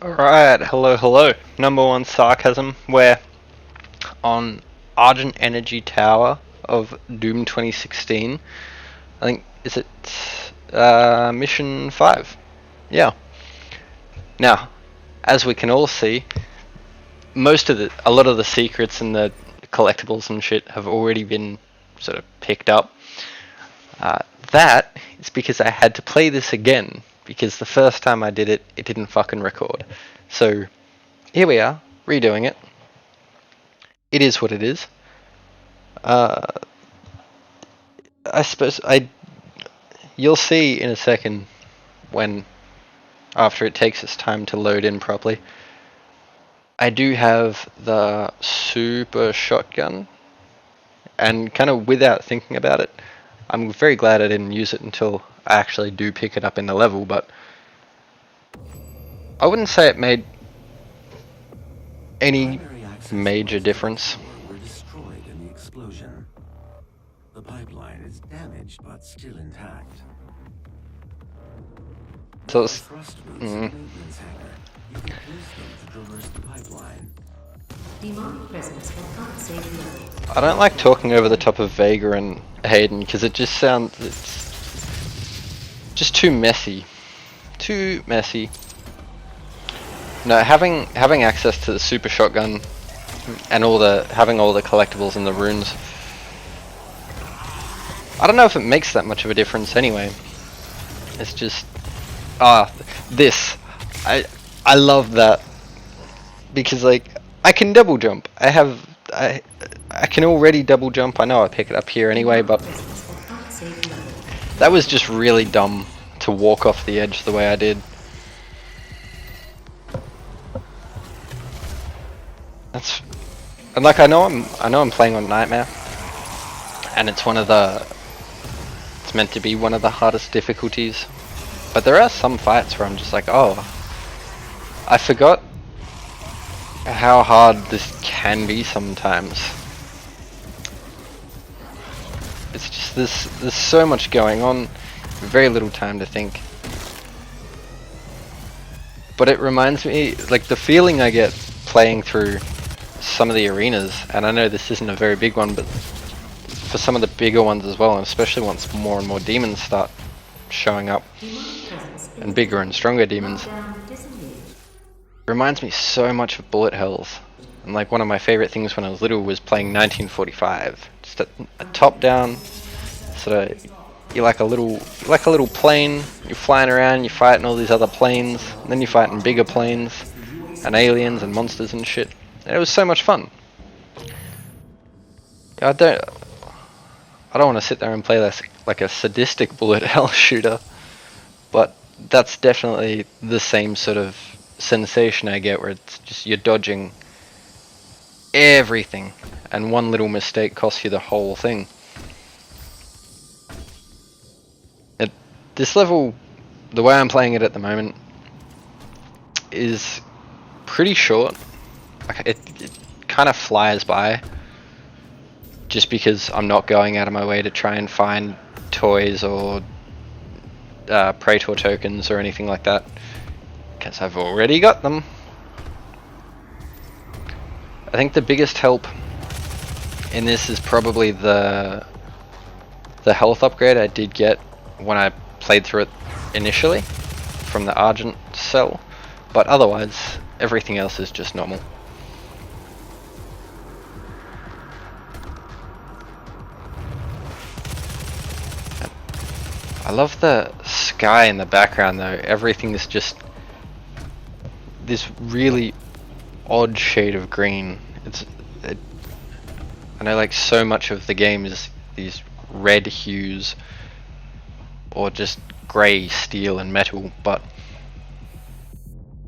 Alright, hello. Number one sarcasm. We're on Argent Energy Tower of Doom 2016. I think, is it mission 5? Yeah. Now, as we can all see, a lot of the secrets and the collectibles and shit have already been sort of picked up. That is because I had to play this again, because the first time I did it, it didn't fucking record. So, here we are, redoing it. It is what it is. I suppose you'll see in a second when, after it takes its time to load in properly. I do have the super shotgun, and kind of without thinking about it, I'm very glad I didn't use it until I actually do pick it up in the level, but I wouldn't say it made any major difference. Were destroyed in the explosion. The pipeline is damaged but still intact. So it's, Thrust routes in the maintenance hangar. You can use them to traverse the pipeline. Demonic presence will not save you. I don't like talking over the top of Vega and Hayden because it's just too messy. Too messy. No, having access to the super shotgun and having all the collectibles and the runes, I don't know if it makes that much of a difference anyway. It's just this. I love that because like I can double jump. I can already double jump. I know I pick it up here anyway, but that was just really dumb to walk off the edge the way I did. And like I know I'm playing on Nightmare, and it's meant to be one of the hardest difficulties. But there are some fights where I'm just like, oh, I forgot how hard this can be sometimes. It's just there's so much going on, very little time to think. But it reminds me, like the feeling I get playing through some of the arenas, and I know this isn't a very big one, but for some of the bigger ones as well, and especially once more and more demons start showing up, and bigger and stronger demons, reminds me so much of Bullet Hells. And like one of my favorite things when I was little was playing 1945. Just a top down sort of, you're like a little plane, you're flying around, you're fighting all these other planes, and then you're fighting bigger planes and aliens and monsters and shit. And it was so much fun. I don't want to sit there and play this like a sadistic bullet hell shooter, but that's definitely the same sort of sensation I get, where it's just you're dodging everything and one little mistake costs you the whole thing. This level, the way I'm playing it at the moment, is pretty short. It kind of flies by, just because I'm not going out of my way to try and find toys or Praetor tokens or anything like that, because I've already got them. I think the biggest help in this is probably the health upgrade I did get when I played through it initially from the Argent cell, but otherwise everything else is just normal. I love the sky in the background though. Everything is just this really odd shade of green. I know like so much of the game is these red hues or just grey steel and metal, but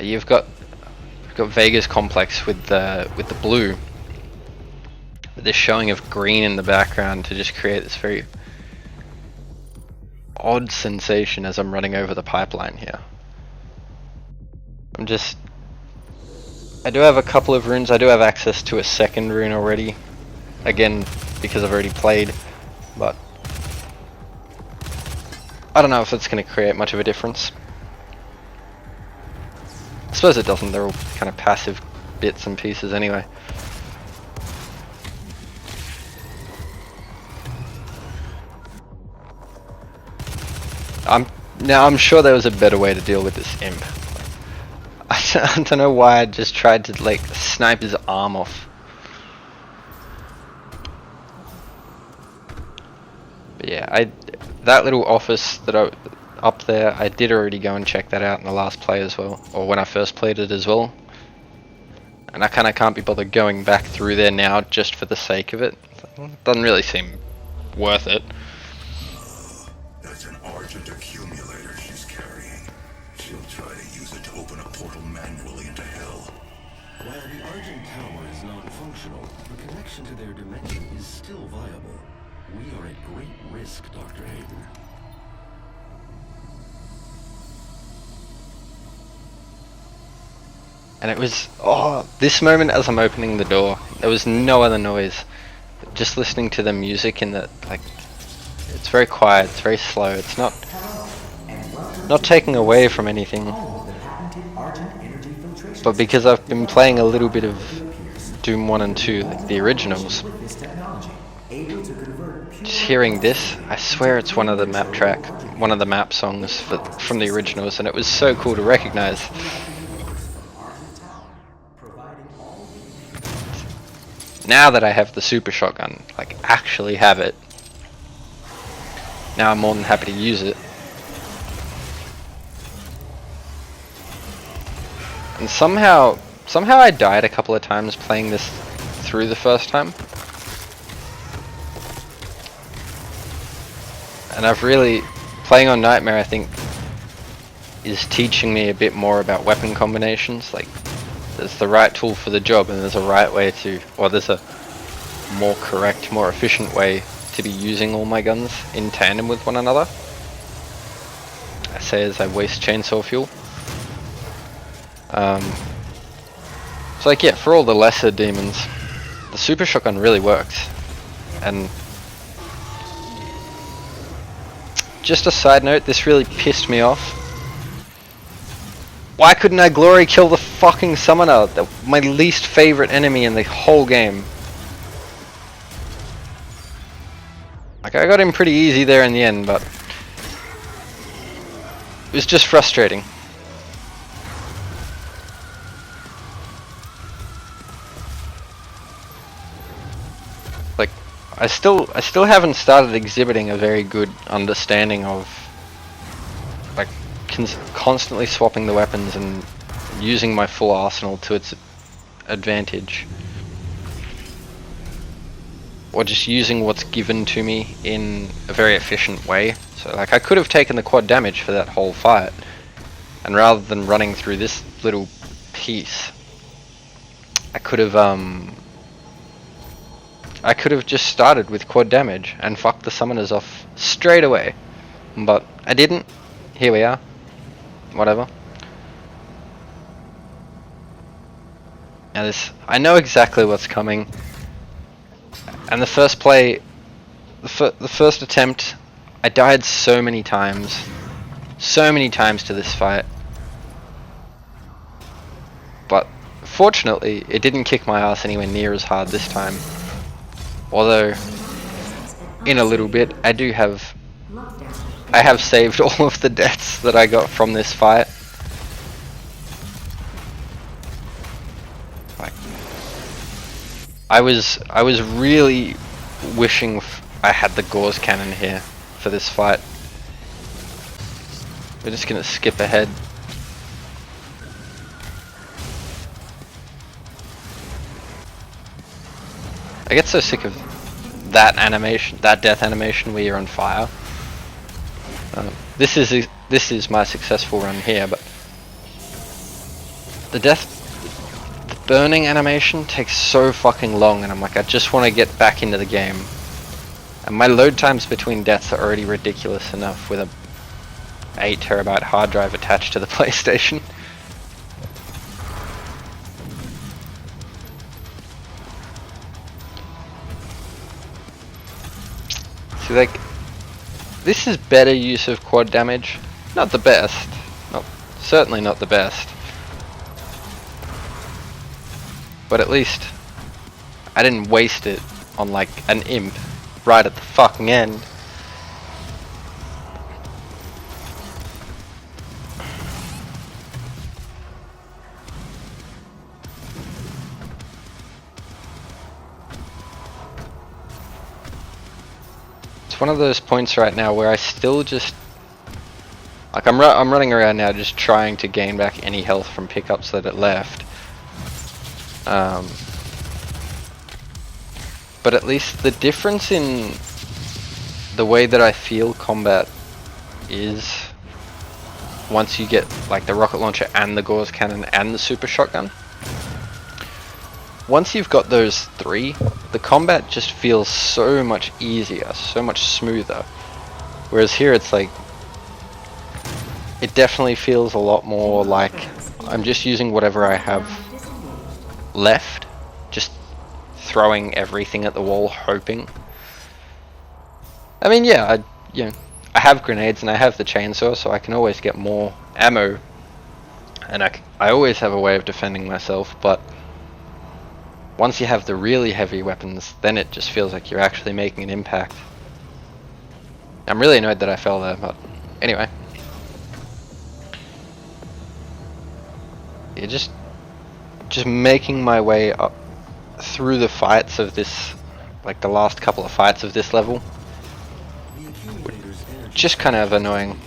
you've got Vega's complex with the blue, with this showing of green in the background to just create this very odd sensation as I'm running over the pipeline here. I do have a couple of runes. I do have access to a second rune already, again because I've already played, but I don't know if it's going to create much of a difference. I suppose it doesn't, they're all kind of passive bits and pieces anyway. I'm sure there was a better way to deal with this imp. I don't know why I just tried to like snipe his arm off. But yeah, that little office that up there, I did already go and check that out in the last play as well, or when I first played it as well. And I kind of can't be bothered going back through there now just for the sake of it. Doesn't really seem worth it. That's an Argent accumulator she's carrying. She'll try to use it to open a portal manually into hell. While the Argent Tower is non-functional, the connection to their dimension is still viable. We are at great risk, Dr. Hayden. And it was, this moment as I'm opening the door, there was no other noise. Just listening to the music in the, like, it's very quiet, it's very slow, it's not taking away from anything. But because I've been playing a little bit of Doom 1 and 2, like the originals, just hearing this, I swear it's one of the map songs from the originals, and it was so cool to recognize. Now that I have the super shotgun, like actually have it, now I'm more than happy to use it. And somehow I died a couple of times playing this through the first time. And I've really, playing on Nightmare I think is teaching me a bit more about weapon combinations. Like, there's the right tool for the job and there's a right way to, or there's a more correct, more efficient way to be using all my guns in tandem with one another. I say as I waste chainsaw fuel. So like, yeah, for all the lesser demons, the super shotgun really works. And just a side note, this really pissed me off. Why couldn't I glory kill the fucking summoner? My least favorite enemy in the whole game. Like, I got him pretty easy there in the end, but it was just frustrating. Like, I still haven't started exhibiting a very good understanding of, like, constantly swapping the weapons and using my full arsenal to its advantage, or just using what's given to me in a very efficient way. So like, I could have taken the quad damage for that whole fight, and rather than running through this little piece, I could have just started with quad damage and fucked the summoners off straight away, but I didn't. Here we are. Whatever. Now this, I know exactly what's coming. And the first play, the first attempt, I died so many times to this fight. But fortunately, it didn't kick my ass anywhere near as hard this time. Although, in a little bit, I have saved all of the deaths that I got from this fight. Like, I was really wishing I had the Gauss cannon here for this fight. We're just gonna skip ahead. I get so sick of that animation, that death animation where you're on fire. This is my successful run here, but the burning animation takes so fucking long, and I'm like, I just want to get back into the game. And my load times between deaths are already ridiculous enough with a 8 terabyte hard drive attached to the PlayStation. See, like, this is better use of quad damage. Not the best. Certainly not the best. But at least I didn't waste it on like an imp right at the fucking end. It's one of those points right now where I still just like I'm running around now just trying to gain back any health from pickups that it left. But at least the difference in the way that I feel combat is once you get like the rocket launcher and the Gauss cannon and the super shotgun. Once you've got those three, the combat just feels so much easier, so much smoother. Whereas here it's like, it definitely feels a lot more like I'm just using whatever I have left, just throwing everything at the wall, hoping. I mean, yeah, I have grenades and I have the chainsaw, so I can always get more ammo, and I always have a way of defending myself. But once you have the really heavy weapons, then it just feels like you're actually making an impact. I'm really annoyed that I fell there, but anyway. Yeah, just making my way up through the fights of this, like the last couple of fights of this level, just kind of annoying.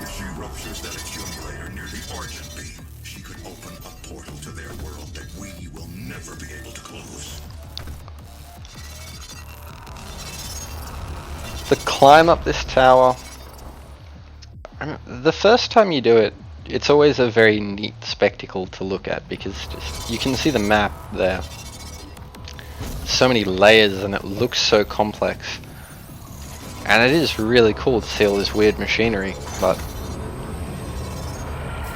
If she ruptures that accumulator near the Argent beam, she could open a portal to their world that we will never be able to close. The climb up this tower, the first time you do it, it's always a very neat spectacle to look at, because just you can see the map there. So many layers and it looks so complex. And it is really cool to see all this weird machinery, but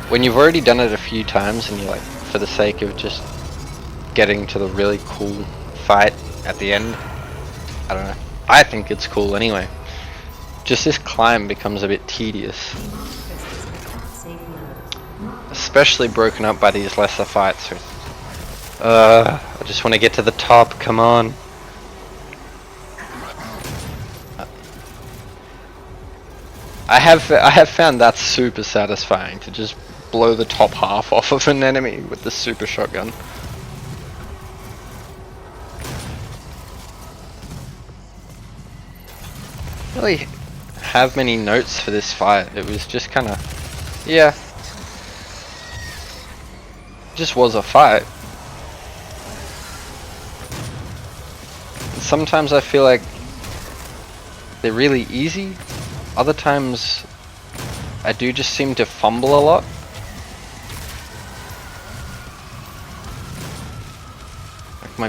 when you've already done it a few times and you're like, for the sake of just getting to the really cool fight at the end, I don't know. I think it's cool anyway. Just this climb becomes a bit tedious. Especially broken up by these lesser fights. I just want to get to the top, come on. I have found that super satisfying, to just blow the top half off of an enemy with the super shotgun. Really have many notes for this fight. It was just kind of, yeah, just was a fight. Sometimes I feel like they're really easy. Other times I do just seem to fumble a lot. Like my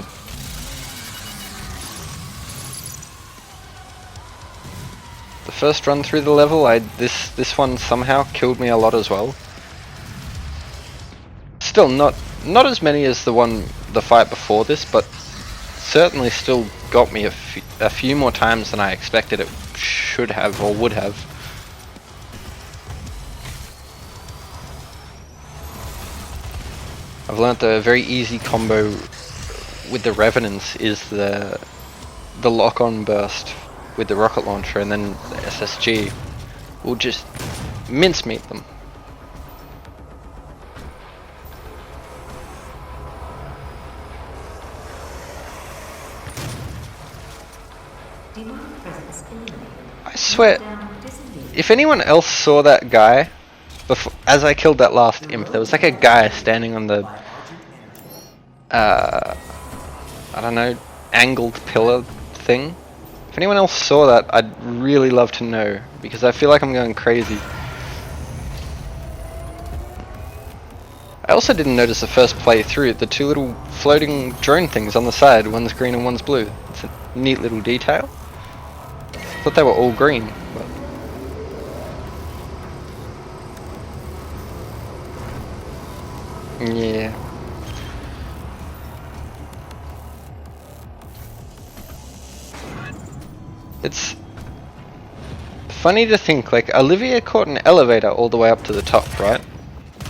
the first run through the level, this one somehow killed me a lot as well. Still not as many as the fight before this, but certainly still got me a few more times than I expected it should have or would have. I've learnt a very easy combo with the Revenants is the lock-on burst with the rocket launcher, and then the SSG will just mincemeat them. Demonic presence eliminated. I swear, Down disengaged. if anyone else saw that guy, before, as I killed that last imp, there was like a guy standing on the, I don't know, angled pillar thing. If anyone else saw that, I'd really love to know, because I feel like I'm going crazy. I also didn't notice the first playthrough, the two little floating drone things on the side, one's green and one's blue. It's a neat little detail. I thought they were all green, but yeah. It's funny to think, like, Olivia caught an elevator all the way up to the top, right?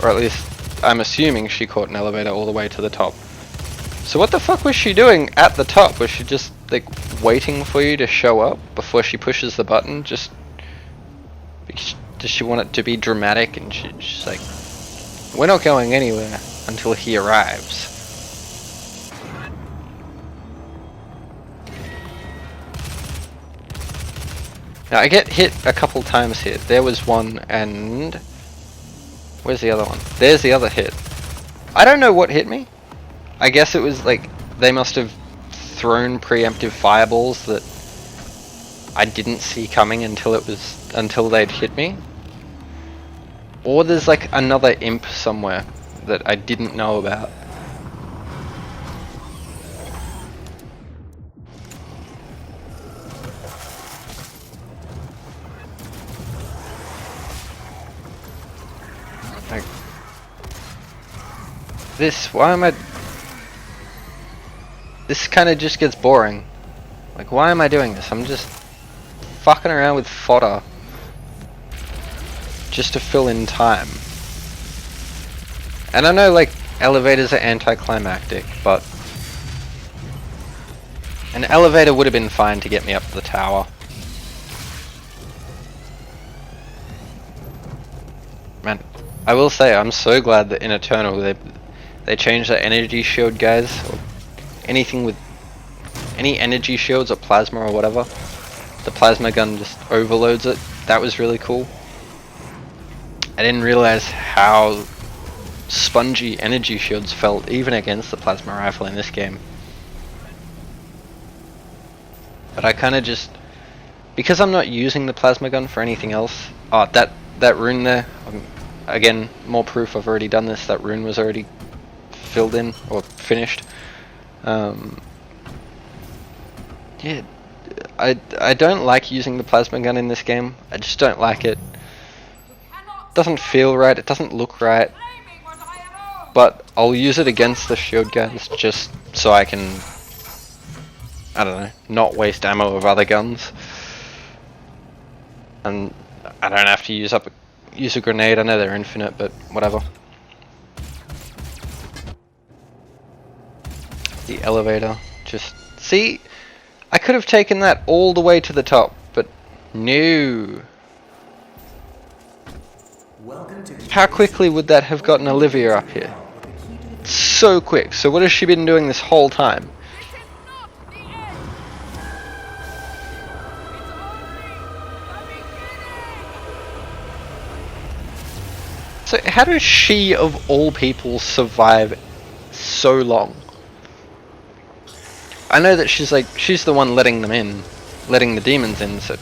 Or at least I'm assuming she caught an elevator all the way to the top. So what the fuck was she doing at the top? Was she just like waiting for you to show up before she pushes the button? Just does she want it to be dramatic? And she's like, we're not going anywhere until he arrives. Now I get hit a couple times here. There was one, and where's the other one? There's the other hit. I don't know what hit me. I guess it was like they must have thrown preemptive fireballs that I didn't see coming until they'd hit me. Or there's like another imp somewhere that I didn't know about. Like this, why am I... This kind of just gets boring. Like, why am I doing this? I'm just fucking around with fodder just to fill in time. And I know, like, elevators are anticlimactic, but an elevator would have been fine to get me up the tower. Man, I will say, I'm so glad that in Eternal they changed the energy shield, guys. Or anything with any energy shields or plasma or whatever. The plasma gun just overloads it. That was really cool. I didn't realize how spongy energy shields felt even against the plasma rifle in this game. But I kind of just, because I'm not using the plasma gun for anything else. Oh, that rune there. Again, more proof I've already done this. That rune was already filled in or finished. Yeah, I don't like using the plasma gun in this game. I just don't like it. Doesn't feel right, it doesn't look right. But I'll use it against the shield guns just so I can, I don't know, not waste ammo of other guns. And I don't have to use a grenade. I know they're infinite, but whatever. The elevator, just see, I could have taken that all the way to the top, but no. How quickly would that have gotten Olivia up here? So quick. So what has she been doing this whole time? So how does she, of all people, survive so long? I know that she's the one letting them in, letting the demons in, so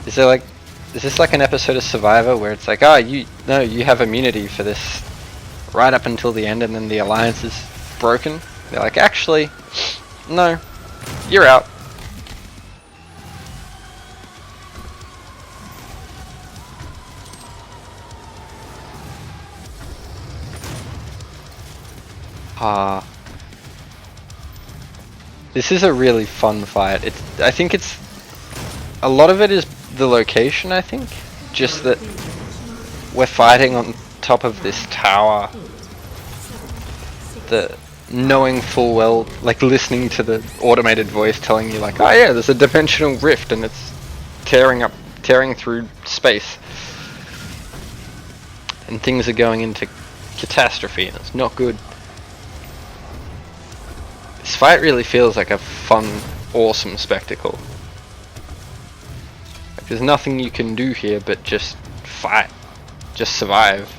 is this like an episode of Survivor where it's like, you have immunity for this right up until the end, and then the alliance is broken? They're like, actually, no, you're out. This is a really fun fight. I think it's a lot of it is the location. I think just that we're fighting on top of this tower. The knowing full well, like listening to the automated voice telling you like, oh yeah, there's a dimensional rift and it's tearing through space, and things are going into catastrophe, and it's not good. This fight really feels like a fun, awesome spectacle. Like, there's nothing you can do here but just fight, just survive.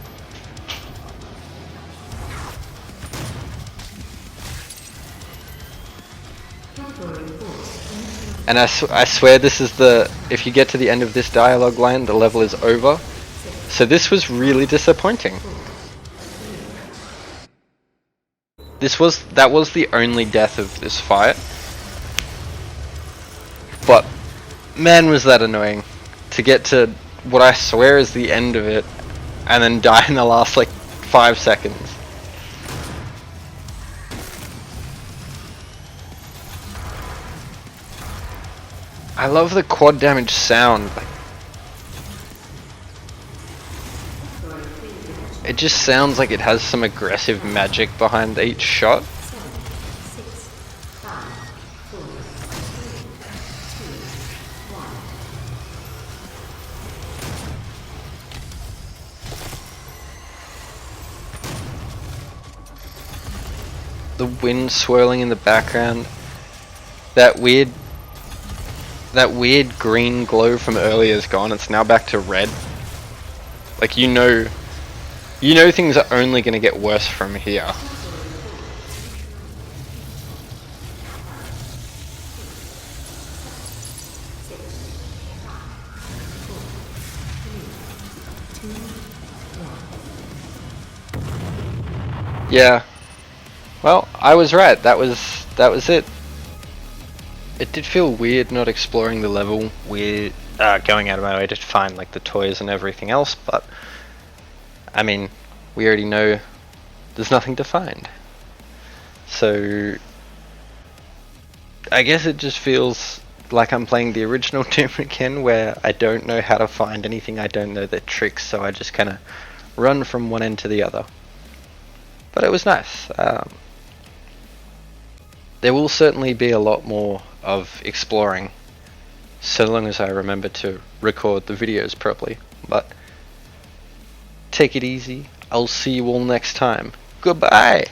And I swear this is if you get to the end of this dialogue line, the level is over. So this was really disappointing. That was the only death of this fight. But man, was that annoying to get to what I swear is the end of it and then die in the last like 5 seconds. I love the quad damage sound. Like, it just sounds like it has some aggressive magic behind each shot. 7, 6, 5, 4, 3, 2, 1. The wind swirling in the background, that weird green glow from earlier is gone. It's now back to red. Like, you know things are only going to get worse from here. Yeah. Well, I was right. That was it. It did feel weird not exploring the level, weird going out of my way to find like the toys and everything else, but I mean, we already know there's nothing to find. So I guess it just feels like I'm playing the original Doom again, where I don't know how to find anything, I don't know the tricks, so I just kind of run from one end to the other. But it was nice. There will certainly be a lot more of exploring, so long as I remember to record the videos properly. But take it easy. I'll see you all next time. Goodbye!